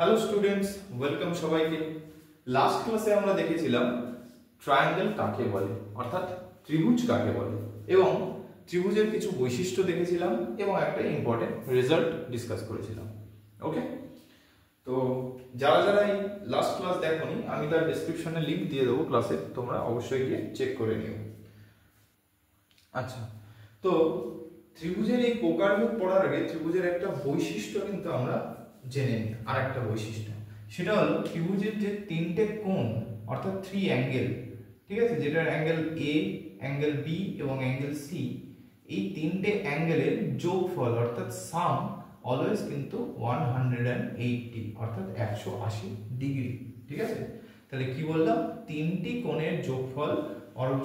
Hello students, welcome সবাইকে। Last ক্লাসে আমরা দেখেছিলাম ট্রায়াঙ্গেল কাকে বলে, অর্থাৎ ত্রিভুজ কাকে বলে, এবং ত্রিভুজের কিছু বৈশিষ্ট্য দেখেছিলাম এবং একটা ইম্পর্টেন্ট রেজাল্ট ডিসকাস করেছিলাম। ওকে, তো যারা যারা এই লাস্ট ক্লাস দেখোনি, আমি তার ডেসক্রিপশনে লিংক দিয়ে দেবো ক্লাসে, তোমরা অবশ্যই গিয়ে চেক করে নিও। আচ্ছা, তো ত্রিভুজের এই প্রকারভেদ পড়ার আগে ত্রিভুজের একটা বৈশিষ্ট্য কিন্তু আমরা জেনে নিই। আর একটা বৈশিষ্ট্য, সেটা হলো ত্রিভুজের যে তিনটে কোণ অর্থাৎ থ্রি অ্যাঙ্গেল, ঠিক আছে, যেটার অ্যাঙ্গেল এ, অ্যাঙ্গেল বি এবং অ্যাঙ্গেল সি, এই তিনটে অ্যাঙ্গেলের যোগফল অর্থাৎ সাম অলওয়েজ কিন্তু 180 অর্থাৎ 180 ডিগ্রি। ঠিক আছে, তাহলে কি বললাম, তিনটি কোণের যোগফল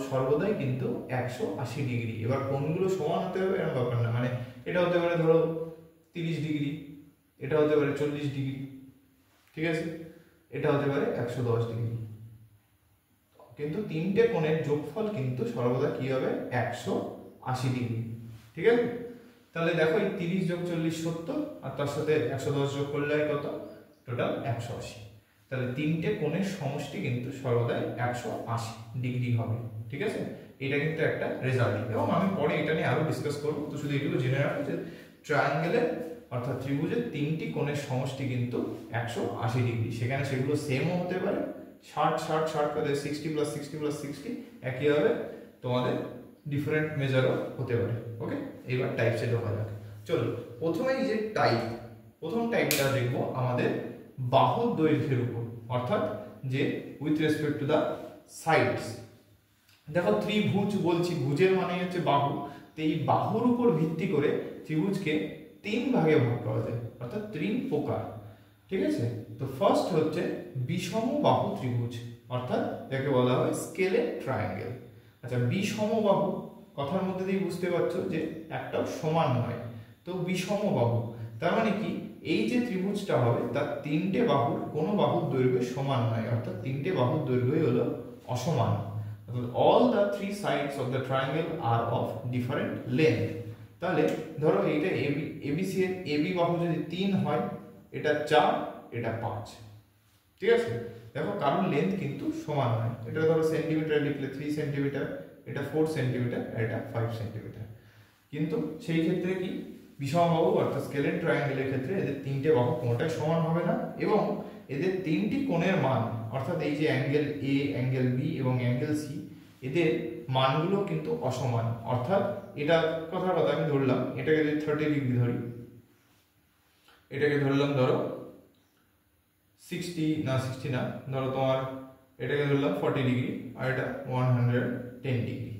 সর্বদাই কিন্তু 180 ডিগ্রি। এবার কোণগুলো সমান হতে হবে এরকম ব্যাপার না, মানে এটা হতে পারে ধরো 30 ডিগ্রি, এটা হতে পারে 40 ডিগ্রি, ঠিক আছে, এটা হতে পারে 110 ডিগ্রি, কিন্তু তিনটে কোণের যোগফল কিন্তু সর্বদা কি হবে, 180 ডিগ্রি। ঠিক আছে, তাহলে দেখো এই 30 যোগ 40 70, আর তার সাথে 110 যোগ করলে কত, টোটাল 180। তাহলে তিনটে কোণের সমষ্টি কিন্তু সর্বদাই 180 ডিগ্রি হবে। ঠিক আছে, এটা কিন্তু একটা রেজাল্ট, এবং আমি পরে এটা নিয়ে আরো ডিসকাস করব। তো শুধু এটুকু জেনে রাখো যে ট্রায়াঙ্গেলের অর্থাৎ ত্রিভুজের তিনটি কোণের সমষ্টি কিন্তু 180 ডিগ্রি। সেখানে সেগুলো সেমও হতে পারে, 60 60 60 করে 60 প্লাস 60 প্লাস 60 একইভাবে তোমাদের ডিফারেন্ট মেজারও হতে পারে। ওকে, এইবার টাইপসে ঢোকা যাক। চলো, প্রথমেই যে প্রথম টাইপটা দেখবো আমাদের বাহুর দৈর্ঘ্যের উপর, অর্থাৎ যে with respect to the sides. দেখো ত্রিভুজ বলছি, ভুজের মানে হচ্ছে বাহু, তো এই বাহুর উপর ভিত্তি করে ত্রিভুজকে তিন ভাগে ভাগ করা যায়, অর্থাৎ তিন প্রকার। ঠিক আছে, তো ফার্স্ট হচ্ছে বিষম বাহু ত্রিভুজ, অর্থাৎ যাকে বলা হয় স্কেলেন ট্রায়াঙ্গেল। আচ্ছা, বিষম বাহু কথার মধ্যে দিয়ে বুঝতে পারছো যে একটাও সমান নয়, তো বিষম বাহু তার মানে কি, এই যে ত্রিভুজটা হবে তার তিনটে বাহুর কোনো বাহুর দৈর্ঘ্য সমান নয়, অর্থাৎ তিনটে বাহুর দৈর্ঘ্যই হলো অসমান। all the three sides of the triangle are of different length। তাহলে ধরো এইটা এবিসি এর এবি বাহু যদি 3 হয়, এটা 4, এটা 5। ঠিক আছে, দেখো কারণ লেন্থ কিন্তু সমান নয়। এটা ধরো সেন্টিমিটার লিখলে 3 সেন্টিমিটার, এটা 4 সেন্টিমিটার, এটা 5 সেন্টিমিটার। কিন্তু সেই ক্ষেত্রে কি, বিষমবাহু অর্থাৎ স্কেলেন ট্রায়াঙ্গেলের ক্ষেত্রে এদের তিনটে বাহু কোণটাই সমান হবে না, এবং এদের তিনটি কোণের মান অর্থাৎ এই যে অ্যাঙ্গেল এ, অ্যাঙ্গেল বি এবং অ্যাঙ্গেল সি, এদের মানগুলো কিন্তু অসমান। অর্থাৎ এটা কথা আমি ধরলাম, এটাকে যদি 30 ডিগ্রি ধরি, এটাকে ধরলাম ধরো 60 না, ধরো তোমার এটাকে ধরলাম 40 ডিগ্রি, আর এটা 110 ডিগ্রি।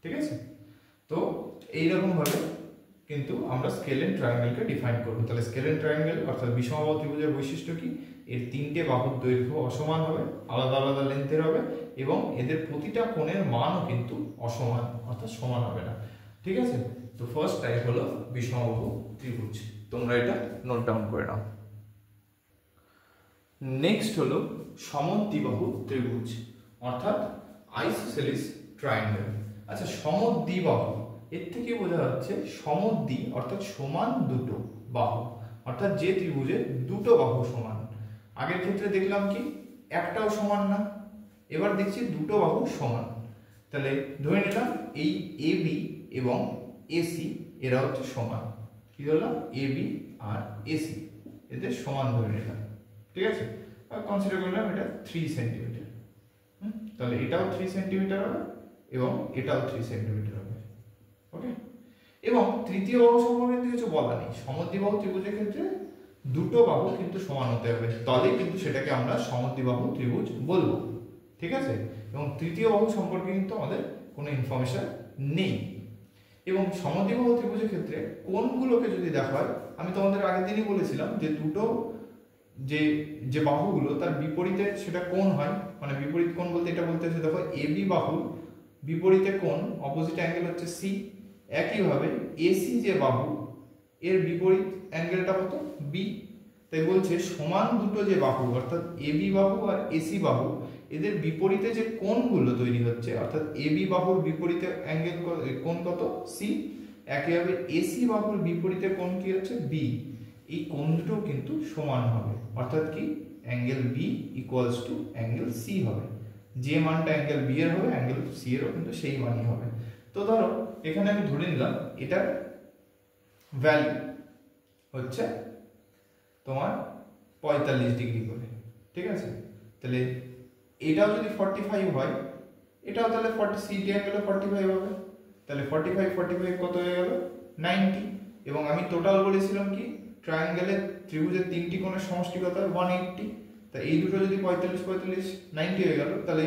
ঠিক আছে, তো এইরকম ভাবে কিন্তু আমরা স্কেলেন ট্রায়াঙ্গেলকে ডিফাইন করব। তাহলে স্কেলেন ট্রায়াঙ্গেল অর্থাৎ বিষমবাহু ত্রিভুজের বৈশিষ্ট্য কি, এর তিনটে বাহুর দৈর্ঘ্য অসমান হবে, আলাদা আলাদা লেন্থের হবে, এবং এদের প্রতিটা কোণের মানও কিন্তু অসমান অর্থাৎ সমান হবে না। ঠিক আছে, তো ফার্স্ট টাইপ হলো বিষমবাহু ত্রিভুজ, তোমরা এটা নোট ডাউন করে নাও। নেক্সট হলো সমদ্বিবাহু ত্রিভুজ, অর্থাৎ আইসোসেলিস ট্রায়াঙ্গেল। আচ্ছা, সমদ্বিবাহু এর থেকে বোঝা যাচ্ছে সমদ্বি অর্থাৎ সমান দুটো বাহু, অর্থাৎ যে ত্রিভুজের দুটো বাহু সমান। আগের ক্ষেত্রে দেখলাম কি একটাও সমান না, এবার দেখছি দুটো বাহু সমান। তাহলে ধরে নিলাম এই এবি এবং এসি এরা হচ্ছে সমান। কি ধরলাম, এবি আর এসি এদের সমান ধরে নিলাম। ঠিক আছে, কনসিডার করলাম এটা 3 সেন্টিমিটার। তাহলে এটাও 3 সেন্টিমিটার হবে এবং এটাও 3 সেন্টিমিটার হবে। ওকে, এবং তৃতীয় বাহু সম্পর্কে কিছু বলা নেই। সমদ্বিবাহু ত্রিভুজের ক্ষেত্রে দুটো বাহু কিন্তু সমান হতে হবে, তাহলে কিন্তু সেটাকে আমরা সমদ্বিবাহু ত্রিভুজ বলবো। ঠিক আছে, এবং তৃতীয় বাহু সম্পর্কে কিন্তু আমাদের কোনো ইনফরমেশন নেই। এবং সমদ্বিবাহু ত্রিভুজের ক্ষেত্রে কোণগুলোকে যদি দেখা হয়, আমি তোমাদের আগের দিনই বলেছিলাম যে দুটো যে বাহুগুলো তার বিপরীতে সেটা কোণ হয়, মানে বিপরীত কোণ বলতে এটা বলতে হচ্ছে, দেখো এবি বাহুর বিপরীতে কোণ অপোজিট অ্যাঙ্গেল হচ্ছে সি, একইভাবে এসি যে বাহু এর বিপরীত অ্যাঙ্গেলটা কত, বি। তাই বলছে সমান দুটো যে বাহু অর্থাৎ এবি বাহু আর এসি বাহু, এদের বিপরীতে যে কোণগুলো তৈরি হচ্ছে, অর্থাৎ এবি বাহুর বিপরীতে কোণ কত, সি, একইভাবে এসি বাহুর বিপরীতে কোণ কি হচ্ছে, বি। এই কোণ দুটো কিন্তু সমান হবে, অর্থাৎ কি angle B equals to angle C হবে। যে মানটা অ্যাঙ্গেল বি এর হবে অ্যাঙ্গেল সি এরও কিন্তু সেই মানই হবে। তো ধরো এখানে আমি ধরে নিলাম এটার ভ্যালু হচ্ছে তোমার 45 ডিগ্রি করে, ঠিক আছে। তাহলে এটাও যদি 45 হয়, এটাও তাহলে 40 সিটি অ্যাঙ্গেলও 45 হবে। তাহলে 45 45 কত হয়ে গেল 90। এবং আমি টোটাল বলেছিলাম কি ট্রায়াঙ্গেলের ত্রিভুজের তিনটি কোণের সমষ্টি কত হয় 180। তা এই দুটো যদি 45 45 90 হয়ে গেল, তাহলে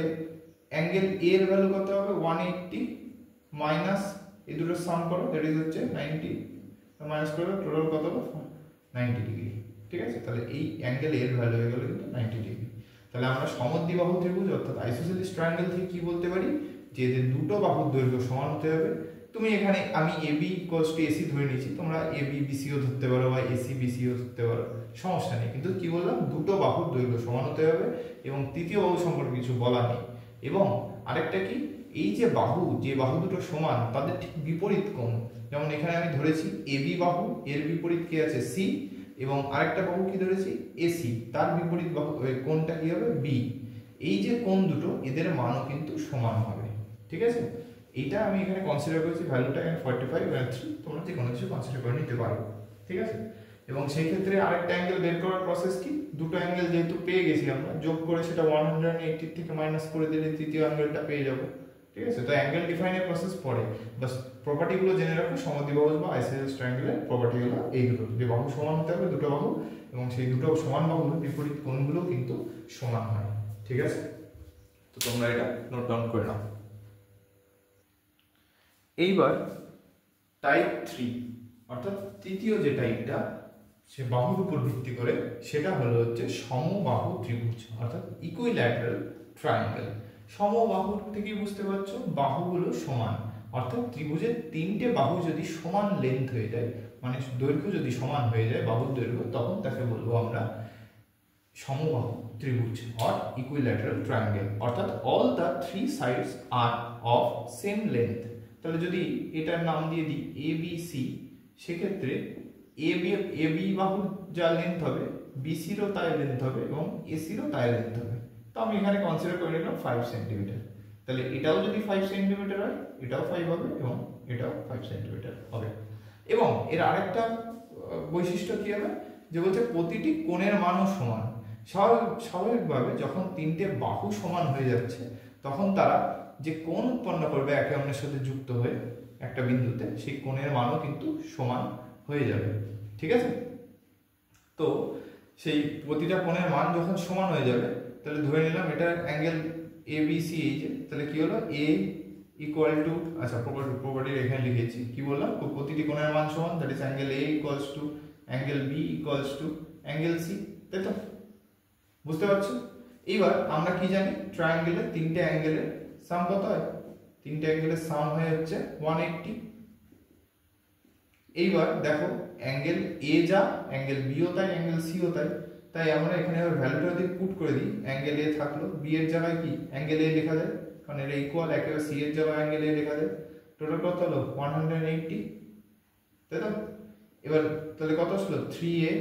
অ্যাঙ্গেল এ এর ভ্যালু কত হবে 180 মাইনাস এই দুটো সাম করো, দ্যাট ইজ হচ্ছে 90 মাইনাস করো, টোটাল কত হবে 90 ডিগ্রি, ঠিক আছে। তাহলে এই অ্যাঙ্গেল এর ভ্যালু হয়ে গেল কিন্তু 90 ডিগ্রি। তাহলে আমরা সমদ্বিবাহু ত্রিভুজ অর্থাৎ আইসোসেলিস ট্রায়াঙ্গেল থেকে কি বলতে পারি যে এদের দুটো বাহুর দৈর্ঘ্য সমান হতে হবে। তুমি এখানে আমি এবি ইকুয়ালস টু এসি ধরে নিয়েছি, তোমরা এবি বিসিও ধরতে পারো বা এসি বিসিও ধরতে পারো, সমস্যা নেই। কিন্তু কি বললাম দুটো বাহুর দৈর্ঘ্য সমান হতে হবে এবং তৃতীয় বাহু সম্পর্কে কিছু বলা নেই। এবং আরেকটা কি এই যে বাহু দুটো সমান তাদের ঠিক বিপরীত কোণ, যেমন এখানে আমি ধরেছি এবি বাহু, এর বিপরীত কি আছে সি, এবং আরেকটা বাহু কি ধরেছি এসি, তার বিপরীত বাহু কোণটা কি হবে বি। এই যে কোণ দুটো এদের মানও কিন্তু সমান হবে, ঠিক আছে। এইটা আমি এখানে কনসিডার করেছি ভ্যালুটা এখানে 45 আর 3, তোমরা যে কোনো কিছু কনসিডার করে নিতে পারো, ঠিক আছে। এবং সেই ক্ষেত্রে আরেকটা অ্যাঙ্গেল বের করার প্রসেস কি, দুটো অ্যাঙ্গেল যেহেতু পেয়ে গেছি আমরা, যোগ করে সেটা 180 থেকে মাইনাস করে দিলে তৃতীয় অ্যাঙ্গেলটা পেয়ে যাব, ঠিক আছে। তো অ্যাঙ্গেল ডিফাইনের প্রসেস পরে, বাস প্রপার্টিগুলো জেনে রাখো। সমদ্বিবাহু বা আইসোসেলিস ট্রায়াঙ্গেলের প্রপার্টিগুলো এইগুলো, যে বাহু সমান হতে হবে দুটো বাহু, এবং সেই দুটো সমান বাহুর বিপরীত কোণগুলো কিন্তু সমান হয়, ঠিক আছে। তো তোমরা এটা নোট ডাউন করে নাও। এইবার টাইপ 3 অর্থাৎ তৃতীয় যে টাইপটা সে বাহুর উপর ভিত্তি করে, সেটা হলো হচ্ছে সমবাহু ত্রিভুজ অর্থাৎ ইকুইল্যাটারাল ট্রায়াঙ্গেল। সমবাহুর থেকে বুঝতে পারছো বাহুগুলো সমান, অর্থাৎ ত্রিভুজের তিনটে বাহু যদি সমান লেন্থ হয়ে যায়, মানে দৈর্ঘ্য যদি সমান হয়ে যায় বাহুর দৈর্ঘ্য, তখন তাকে বলবো আমরা সমবাহু ত্রিভুজ অর ইকুইল্যাটারাল ট্রায়াঙ্গেল, অর্থাৎ all the three sides are of same length. তাহলে যদি এটার নাম দিয়ে দিই এ বি সি, সেক্ষেত্রে এ বি বাহুর যা লেন্থ হবে বিসিরও তাই লেন্থ হবে এবং এসিরও তাই লেন্থ হবে। তো আমি এখানে কনসিডার করে নিলাম 5 সেন্টিমিটার। তাহলে এটাও যদি 5 সেন্টিমিটার হয়, এটাও 5 হবে এবং এটাও 5 সেন্টিমিটার হবে। এবং এর আরেকটা বৈশিষ্ট্য কি হবে, যে বলছে প্রতিটি কোণের মানও সমান। স্বাভাবিকভাবে যখন তিনটে বাহু সমান হয়ে যাচ্ছে, তখন তারা যে কোণ উৎপন্ন করবে একে অন্যের সাথে যুক্ত হয়ে একটা বিন্দুতে, সেই কোণের মানও কিন্তু সমান হয়ে যাবে, ঠিক আছে। তো সেই প্রতিটা কোণের মান যখন সমান হয়ে যাবে, তাহলে ধরে নিলাম এটা অ্যাঙ্গেল এ বি সি এই যে, তাহলে কি হলো এ ইকুয়াল টু, আচ্ছা প্রপার্টি এখানে লিখেছি, কি বললাম প্রতিটি কোণের মান সমান, that is angle A equals to angle B equals to angle C, তাই তো? বুঝতে পারছো? এইবার আমরা কি জানি ট্রায়াঙ্গেলের তিনটে অ্যাঙ্গেলের সাম কত হয়, তিনটে অ্যাঙ্গেলের সাম হয়ে হচ্ছে 180। এইবার দেখো অ্যাঙ্গেল এ যা অ্যাঙ্গেল বিও তাই অ্যাঙ্গেল সিও তাই, তাই আমরা এখানে ভ্যালুটা যদি পুট করে দিই, অ্যাঙ্গেল এ থাকলো, বি এর জায়গায় কি অ্যাঙ্গেল এ লেখা যায়, কারণ এটা ইকুয়াল, একেবারে সি এর জায়গায় অ্যাঙ্গেল এ লেখা যায়। টোটাল কত হলো 180, তাই তো? এবার তাহলে কত আসলো 3a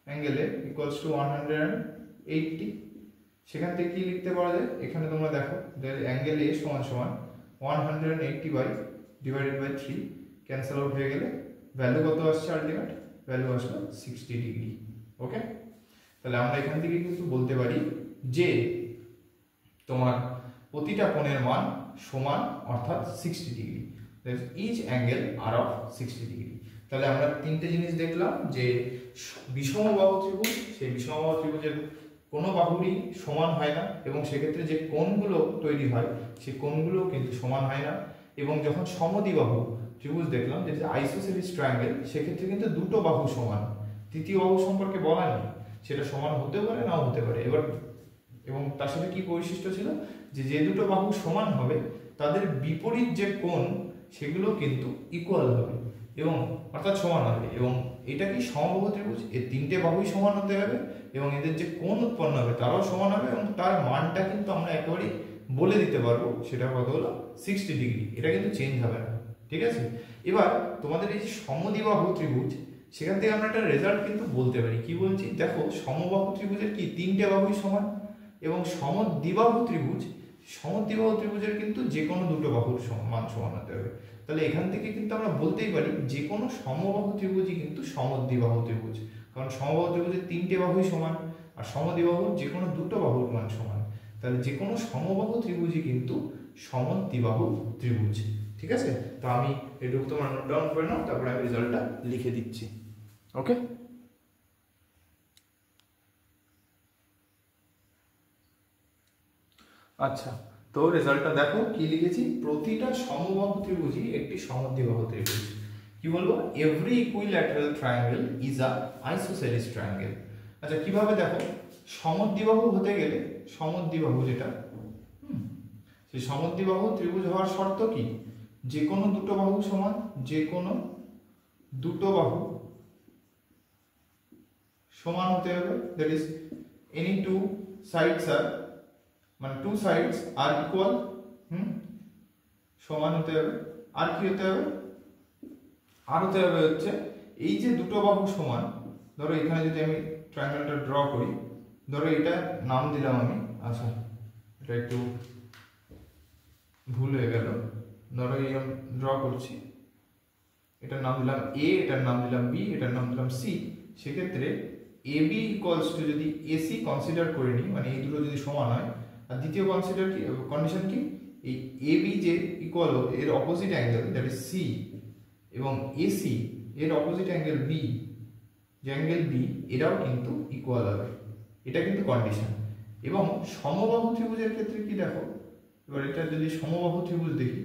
angle A equals two 180। সেখান থেকে কি লিখতে পারা যায়, এখানে তোমরা দেখো অ্যাঙ্গেল এ সমান সমান 180 ডিভাইডেড বাই 3, ক্যান্সেল আউট হয়ে গেলে ভ্যালু কত আসছে, আলটিমেট ভ্যালু আসলো 60 ডিগ্রি। ওকে, তাহলে আমরা এখান থেকে কিন্তু বলতে পারি যে তোমার প্রতিটা কোণের মান সমান, অর্থাৎ 60 degree, each angle are of 60 degree. তাহলে আমরা তিনটে জিনিস দেখলাম, যে বিষমবাহু ত্রিভুজ, সেই বিষমবাহু ত্রিভুজের কোনো বাহুরই সমান হয় না, এবং সেক্ষেত্রে যে কোণগুলো তৈরি হয় সেই কোণগুলো কিন্তু সমান হয় না। এবং যখন সমদ্বিবাহু ত্রিভুজ দেখলাম, যে আইসোসেলিস ট্রায়াঙ্গেল, সেক্ষেত্রে কিন্তু দুটো বাহু সমান, তৃতীয় বাহু সম্পর্কে বলা নেই, সেটা সমান হতেও পারে নাও হতে পারে। এবার এবং তার সাথে কি বৈশিষ্ট্য ছিল, যে দুটো বাহু সমান হবে তাদের বিপরীত যে কোণ সেগুলো কিন্তু ইকুয়াল হবে এবং অর্থাৎ সমান হবে। এবং এটা কি সমবাহু ত্রিভুজ, এর তিনটে বাহুই সমান হতে হবে এবং এদের যে কোণ উৎপন্ন হবে তারাও সমান হবে, এবং তার মানটা কিন্তু আমরা একেবারে বলে দিতে পারবো, সেটা কত হলো 60 ডিগ্রি, এটা কিন্তু চেঞ্জ হবে না, ঠিক আছে। এবার তোমাদের এই যে সমদ্বিবাহু ত্রিভুজ, সেখান থেকে আমরা একটা রেজাল্ট কিন্তু বলতে পারি। কি বলছি দেখো, সমবাহু ত্রিভুজের কি তিনটে বাহুই সমান, এবং সমদ্বিবাহু ত্রিভুজের কিন্তু যে কোনো দুটো বাহুর মান সমান হতে হবে। তাহলে এখান থেকে কিন্তু আমরা বলতেই পারি যে কোনো সমবাহু ত্রিভুজই কিন্তু সমদ্বিবাহু ত্রিভুজ, কারণ সমবাহু ত্রিভুজের তিনটে বাহুই সমান আর সমদ্বিবাহুর যে কোনো দুটো বাহুর মান সমান। তাহলে যে কোনো সমবাহু ত্রিভুজই কিন্তু সমদ্বিবাহু ত্রিভুজ। ঠিক আছে, তো আমি এটুকু তোমার নোট ডাউন করে নাও, তারপরে আমি রেজাল্টটা লিখে দিচ্ছি। ওকে, আচ্ছা, তো রেজাল্টটা দেখো কি লিখেছি। প্রতিটা সমবাহু ত্রিভুজই একটি সমদ্বিবাহু ত্রিভুজ। কি বলবো, every equilateral triangle is a isosceles triangle. আচ্ছা, কিভাবে দেখো, সমদ্বিবাহু হতে গেলে সমদ্বিবাহু যেটা সেই সমদ্বিবাহু ত্রিভুজ হওয়ার শর্ত কি, যে কোনো দুটো বাহু সমান, যে কোনো দুটো বাহু সমান হতে হবে, that is any two sides আর, মানে টু সাইডস আর ইকুয়াল, সমান হতে হবে। আর কি হতে হবে, আর হতে হবে হচ্ছে এই যে দুটো বাহু সমান, ধরো এখানে যদি আমি ট্রায়াঙ্গেলটা ড্র করি, ধরো এটা নাম দিলাম আমি, আচ্ছা এটা একটু ভুল হয়ে গেল, ধরো এই ড্র করছি, এটার নাম দিলাম এ, এটার নাম দিলাম বি, এটার নাম দিলাম সি। সেক্ষেত্রে এ বি ইকুয়ালস টু যদি এসি কনসিডার করে নিই, মানে এই দুটো যদি সমান হয়, আর দ্বিতীয় কনসিডার কি কন্ডিশন কি, এই এ বি যে ইকুয়াল এর opposite angle that is C, এবং এসি এর অপোজিট অ্যাঙ্গেল বি, যে অ্যাঙ্গেল বি, এটাও কিন্তু ইকুয়াল হবে। এটা কিন্তু কন্ডিশন। এবং সমবাহু ত্রিভুজের ক্ষেত্রে কি দেখো, এবার এটা যদি সমবাহু ত্রিভুজ দেখি,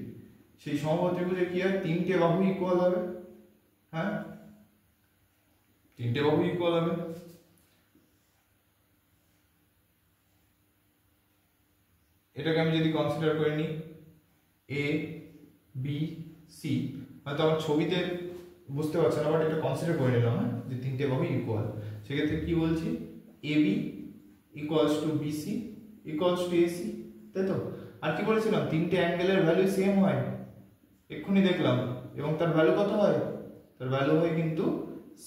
সেই সমবাহু ত্রিভুজে কি হয়, তিনটে বাহু ইকুয়াল হবে। হ্যাঁ, তিনটে বাহু ইকুয়াল হবে। এটাকে আমি যদি কনসিডার করে নিই এ বি সি, হয়তো আমার ছবিতে বুঝতে পারছে না, বাট এটা কনসিডার করে নিলাম, হ্যাঁ, যে তিনটে বাহু ইকুয়াল। সেক্ষেত্রে কি বলছি, A B equals to BC equals to AC, তাই তো। আর কি বলেছিলাম, তিনটে অ্যাঙ্গেলের ভ্যালু সেম হয়, এক্ষুনি দেখলাম, এবং তার ভ্যালু কত হয়, তার ভ্যালু হয় কিন্তু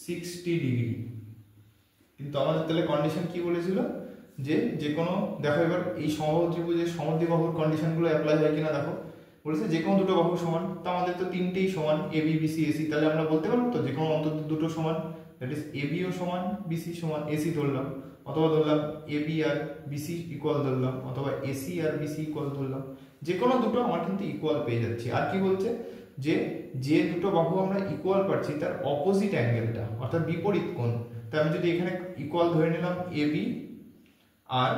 60 ডিগ্রি। কিন্তু আমাদের তাহলে কন্ডিশন কি বলেছিল, যে যে কোনো, দেখো এবার এই সমবাহু ত্রিভুজের সমদ্বিবাহুর কন্ডিশনগুলো অ্যাপ্লাই হয় কিনা দেখো। বলেছে যে কোনো দুটো বাহু সমান, তা আমাদের তো তিনটেই সমান, এ বি বিসি এসি, তাহলে আমরা বলতে পারবো তো যে কোনো অন্তত দুটো সমান, দ্যাট ইজ এ বিও সমান বিসি সমান এসি ধরলাম, অথবা ধরলাম A B R BC equal ধরলাম, অথবা এসি আর বিসি ইকুয়াল ধরলাম, যে কোনো দুটো আমার কিন্তু ইকুয়াল পেয়ে যাচ্ছি। আর কি বলছে, যে যে দুটো বাহু আমরা ইকুয়াল পাচ্ছি তার অপোজিট অ্যাঙ্গেলটা, অর্থাৎ বিপরীত কোণ। তাই আমি যদি এখানে ইকুয়াল ধরে নিলাম এ বি আর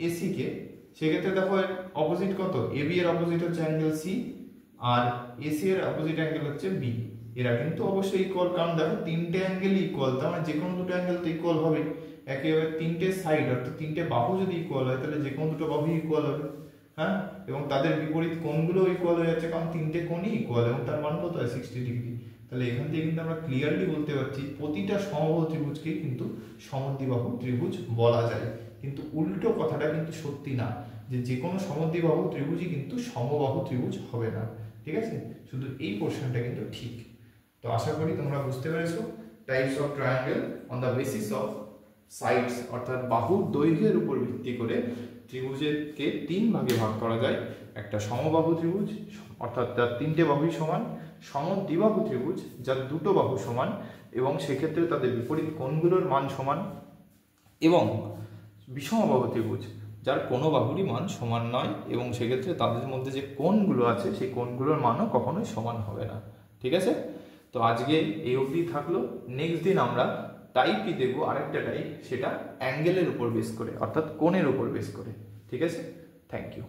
এসি কে, সেক্ষেত্রে দেখো এর অপোজিট কত, এ বি এর অপোজিট হচ্ছে অ্যাঙ্গেল সি, আর এসি এর অপোজিট অ্যাঙ্গেল হচ্ছে বি। এরা কিন্তু অবশ্যই ইকুয়াল, কারণ দেখো তিনটে অ্যাঙ্গেল ইকুয়াল, তার মানে যে কোনো দুটো অ্যাঙ্গেল তো ইকুয়াল হবে। একেবারে তিনটে সাইড অর্থাৎ তিনটে বাহু যদি ইকুয়াল হয়, তাহলে যে কোনো দুটো বাহু ইকুয়াল হবে। হ্যাঁ, এবং তাদের বিপরীত কোণগুলো ইকুয়াল হয়ে যাচ্ছে, কারণ তিনটে কোণই ইকুয়াল, এবং তার মান কত হয় 60 ডিগ্রি। তাহলে এখান থেকে কিন্তু আমরা ক্লিয়ারলি বলতে পারছি প্রতিটা সমবাহু ত্রিভুজকে কিন্তু সমদ্বিবাহু ত্রিভুজ বলা যায়। কিন্তু উল্টো কথাটা কিন্তু সত্যি না, যে যে কোনো সমদ্বিবাহু ত্রিভুজই কিন্তু সমবাহু ত্রিভুজ হবে না। ঠিক আছে, শুধু এই পোর্শনটা কিন্তু ঠিক। তো আশা করি তোমরা বুঝতে পেরেছো types of triangle on the basis of sides, অর্থাৎ বাহুর দৈর্ঘ্যের উপর ভিত্তি করে ত্রিভুজকে তিন ভাগে ভাগ করা যায়। একটা সমবাহু ত্রিভুজ, অর্থাৎ যার তিনটে বাহুই সমান, সমদ্বিবাহু ত্রিভুজ যার দুটো বাহু সমান এবং সেক্ষেত্রে তাদের বিপরীত কোণগুলোর মান সমান, এবং বিষমবাহু ত্রিভুজ যার কোনো বাহুরই মান সমান নয়, এবং সেক্ষেত্রে তাদের মধ্যে যে কোণগুলো আছে সেই কোণগুলোর মানও কখনোই সমান হবে না। ঠিক আছে, তো আজকে এই অবধি থাকলো। নেক্সট দিন আমরা টাইপই দেখবো, আরেকটা টাইপ, সেটা অ্যাঙ্গেলের উপর বেস করে, অর্থাৎ কোণের উপর বেস করে। ঠিক আছে, থ্যাংক ইউ।